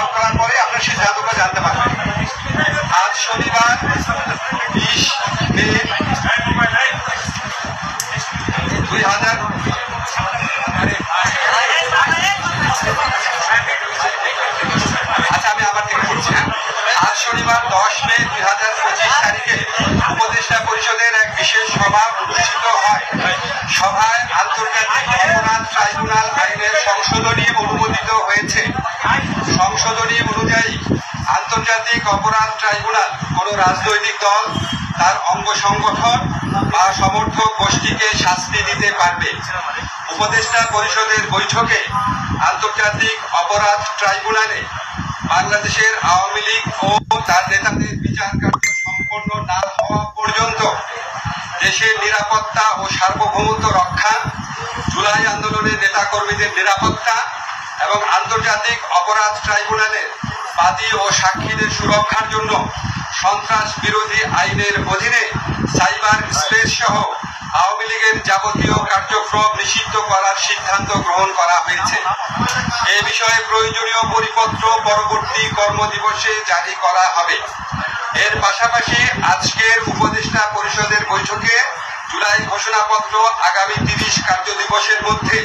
Out করার পরে আপনার সিদ্ধান্তটা জানতে পারবেন। আজ শনিবার 20 মে 2000। আচ্ছা, আমি আবার থেকে বলছি। আজ শনিবার 10 মে 2025 তারিখে উপদেষ্টা পরিষদের এক বিশেষ সভা অনুষ্ঠিত হয়। সভায় আন্তর্জাতিক অপরাধ ট্রাইব্যুনাল আইনের সংশোধনী অনুমোদিত হয়েছে। সংশোধনী অনুযায়ী আন্তর্জাতিক অপরাধ ট্রাইব্যুনাল কোনো রাজনৈতিক দল, তার অঙ্গ সংগঠন বা সমর্থক গোষ্ঠীকে শাস্তি দিতে পারবে। উপদেষ্টা পরিষদের বৈঠকে আন্তর্জাতিক অপরাধ ট্রাইব্যুনালে বাংলাদেশের আওয়ামী লীগ ও তার নেতাদের বিচার কার্য সম্পন্ন না হওয়া পর্যন্ত দেশের নিরাপত্তা ও সার্বভৌমত্ব রক্ষা, জুলাই আন্দোলনের নেতাকর্মীদের নিরাপত্তা এবং আন্তর্জাতিক অপরাধ ট্রাইব্যুনালের বাদী ও সাক্ষীদের সুরক্ষার জন্য সন্ত্রাস বিরোধী আইনের অধীনে সাইবার স্পেস সহ আওয়ামী লীগের যাবতীয় কার্যক্রম নিষিদ্ধ করার সিদ্ধান্ত গ্রহণ করা হয়েছে। এ বিষয়ে প্রয়োজনীয় পরিপত্র পরবর্তী কর্মদিবসে জারি করা হবে। এর পাশাপাশি আজকের উপদেষ্টা পরিষদের বৈঠকে জুলাই ঘোষণাপত্র আগামী 30 কার্যদিবসের মধ্যে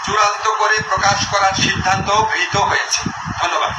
চূড়ান্ত করে প্রকাশ করার সিদ্ধান্ত গৃহীত হয়েছে। ধন্যবাদ।